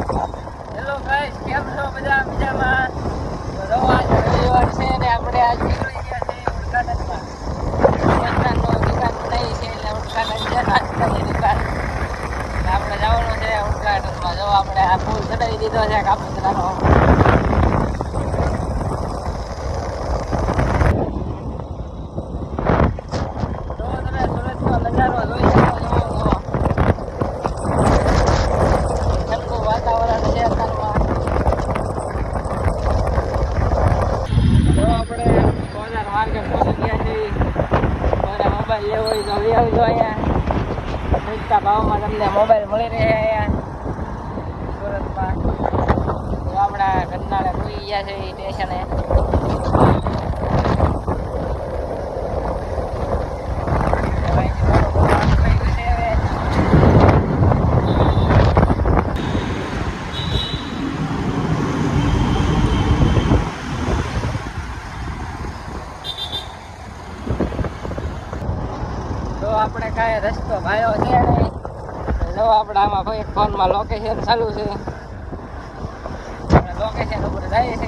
Hello guys, કેમ છો? બધા મજામાં? તો આજ રવિવાર છે ને આપણે આજ નીકળી ગયા છે ઉદઘાટનમાં. દુકાનનો દુકાન બનાવી છે એટલે ઉદઘાટન છે, નાસ્તાની દુકાન. આપણે જવાનું છે ઉદઘાટનમાં. જો આપણે આ ફૂલ ચડાવી દીધો છે કાપુતરાનો. મોબાઈલ લેવો હોય તો લઈ આવજો. અહીંયા સસ્તા ભાવમાં તમને મોબાઈલ મળી રહે અહીંયા સુરતમાં. તો આપણા ઘરનાળે ભૂલી ગયા છે એ સ્ટેશને. આપણે કાંઈ રસ્તો ભાયો છે નહીં. જો આપણે આમાં કોઈ ફોનમાં લોકેશન ચાલુ છે, લોકેશન ઉપર જાય છે.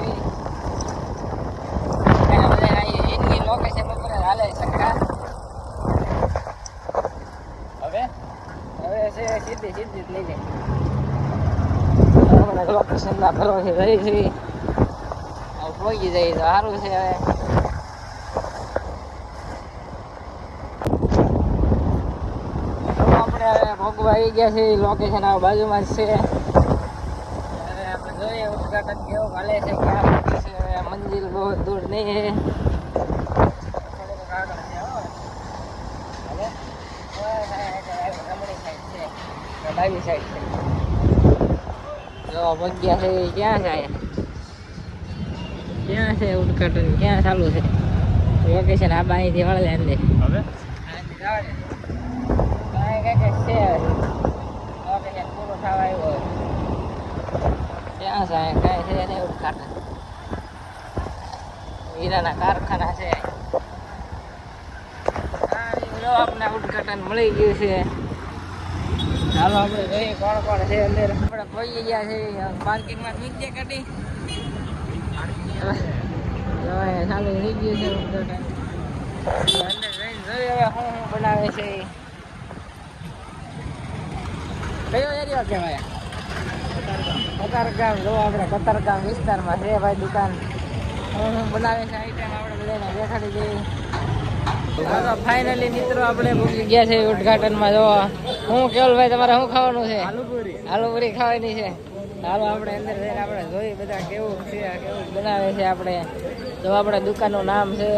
એની લોકેશન ઉપર હાલે છે. હવે છે સીધી જ લઈ લે. આપણે લોકેશન ના ભરોસે રહી છે. પહોંચી જાય તો સારું છે. હવે ભોગવા આવી ગયા છે. લોકેશન આ બાજુમાં જ છે. હવે આપણે જોઈએ ઉદઘાટન કેવું હાલે છે, ક્યાં પહોંચી છે. હવે મંજિલ બહુ દૂર નહીં છે, થોડુંક આગળ છે. હવે જમણી સાઈડ છે, ડાબી સાઈડ છે. જો જગ્યા છે ક્યાં છે? ક્યાં છે ઉદઘાટન? ક્યાં ચાલુ છે લોકેશન? આ બાઈથી વળે અંદર. હવે પૂરો થવા આવ્યો. ક્યાં છે? કઈ છે નહીં ઉદઘાટન. હીરાના કારખાના છે. આપણે ઉદઘાટન મળી ગયું છે. ચાલો આપણે જોઈએ કોણ કોણ છે અંદર. આપણે પહોંચી ગયા છે પાર્કિંગમાં. મીડિયા કાઢી ચાલુ થઈ ગયું છે ઉદઘાટન. અંદર જઈને જોઈએ હવે શું બનાવે છે. કયો એરિયો કહેવાય? કતારગામ. જો આપણે કતારગામ વિસ્તારમાં છે ભાઈ દુકાન. હું બનાવે છે આઈટમ આપણે બધાને દેખાડી દઈએ. તો ફાઇનલી મિત્રો આપણે ભૂલી ગયા છે ઉદઘાટનમાં. જો હું કેવલભાઈ, તમારે શું ખાવાનું છે? આલુપુરી ખાવાની છે. ચાલો આપણે અંદર જઈને આપણે જોઈએ બધા કેવું છે, કેવું બનાવે છે. આપણે જો આપણે દુકાનનું નામ છે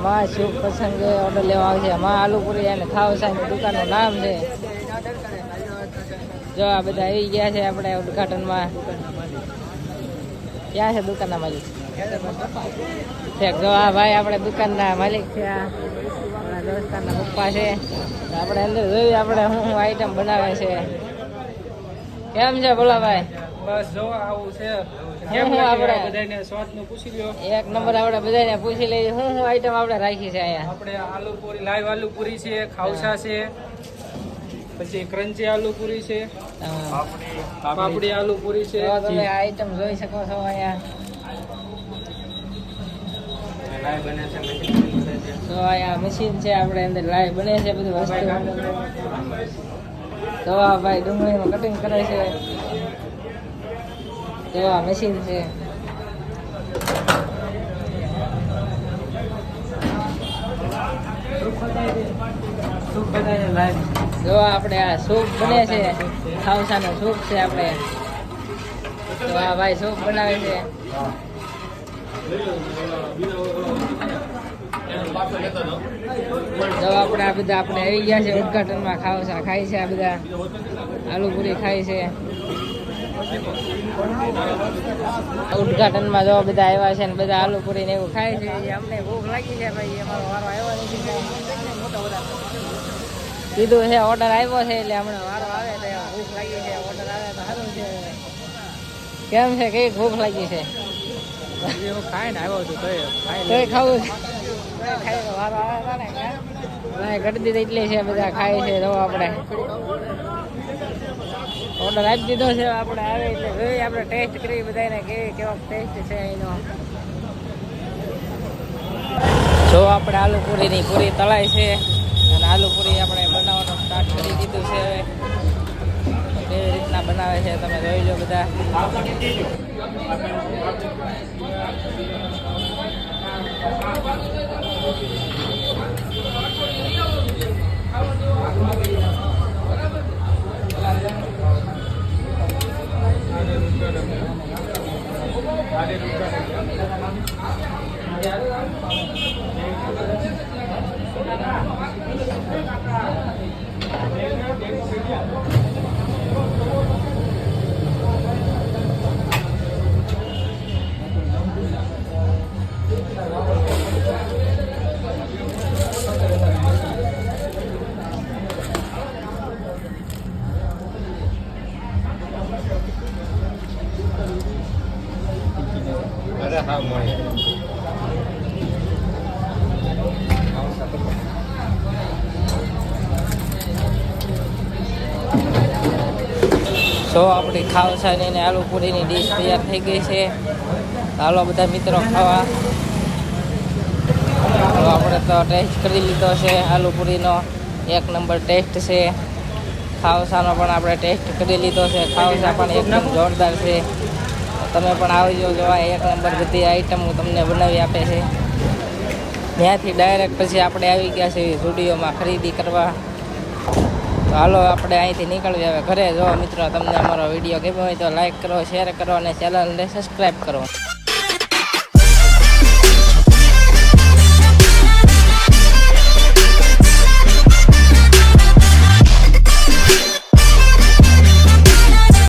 માં શુભ પ્રસંગે ઓર્ડર લેવા આવે છે. માં આલુપુરી અને ખાવસાની દુકાનનું નામ છે. જો આ બધા આવી ગયા છે આપણે ઉદઘાટનમાં. ક્યાં છે દુકાનના માલિક? જો આ ભાઈ આપણે દુકાનના માલિક છે. આપણા દોસ્તારના પપ્પા છે. આપણે અંદર જોઈએ આપણે શું આઈટમ બનાવે છે. કેમ છે ભોલાભાઈ? બસ જો આવું છે. આપણે બધાને સ્વાદનું પૂછી લ્યો. એક નંબર આપણે બધાને પૂછી લઈએ શું આઈટમ આપણે રાખી છે અહીંયા. આપણે આલુપુરી, લાઈવ આલુપુરી છે, ખાવસા છે, પછી ક્રંચી આલુપુરી છે, પાપડી આલુપુરી છે. તમે આઈટમ જોઈ શકો છો અહીંયા. તો અહીંયા મશીન છે આપણે અંદર લાઈવ બને છે બધી વસ્તુ. તો આ ભાઈ ડુંગળીનું કટિંગ કરે છે. તો આ મશીન છે. જો આપણે આ સૂપ બને છે, ખાવસાનો સૂપ છે આપણે. તો આ ભાઈ સૂપ બનાવે છે. જો આપણે આ બધા આપણે આવી ગયા છે ઉદઘાટનમાં. ખાવસા ખાય છે આ બધા. આલુપુરી ખાય છે ઉદઘાટનમાં. જો બધા આવ્યા છે ને બધા આલુપુરી ને એવું ખાય છે. અમને ભૂખ લાગી છે ભાઈ. અમારો વારો આવ્યો નથી. કીધું છે ઓર્ડર આવ્યો છે એટલે હમણાં વારો આવે તો ભૂખ લાગી છે. ઓર્ડર આવે તો સારું છે. કેમ છે? કઈ ભૂખ લાગી છે? ખાઈને આવ્યો છું કઈ ખાવું ખાઈ વારો આવે ને ઘટી દીધી એટલે છે બધા ખાય છે. તો આપણે ઓર્ડર આપી દીધો છે આપણે આવે એટલે જોઈએ આપણે ટેસ્ટ કરી બધાને કેવો ટેસ્ટ છે એનો. જો આપણે આલુ પૂરીની પૂરી તળાઈ છે અને આલુ પૂરી આપણે બનાવવાનું સ્ટાર્ટ કરી દીધું છે. હવે કેવી રીતના બનાવે છે તમે જોઈ લો બધા. અરે હા મળે. સો આપણી ખાવસાની અને આલુ પૂરીની ડીશ તૈયાર થઈ ગઈ છે. હાલો બધા મિત્રો ખાવા. તો આપણે તો ટેસ્ટ કરી લીધો છે. આલુ પૂરીનો 1 નંબર ટેસ્ટ છે. ખાવસાનો પણ આપણે ટેસ્ટ કરી લીધો છે. ખાવસા પણ એકદમ જોરદાર છે. તમે પણ આવજો જોવા. 1 નંબર બધી આઈટમ તમને બનાવી આપે છે. ત્યાંથી ડાયરેક્ટ પછી આપણે આવી ગયા છે સ્ટુડિયોમાં ખરીદી કરવા. તો હાલો આપણે અહીંથી નીકળીએ હવે ઘરે. જો મિત્રો તમને અમારો વિડીયો ગમ્યો હોય તો લાઈક કરો, શેર કરો અને ચેનલને સબસ્ક્રાઈબ કરો.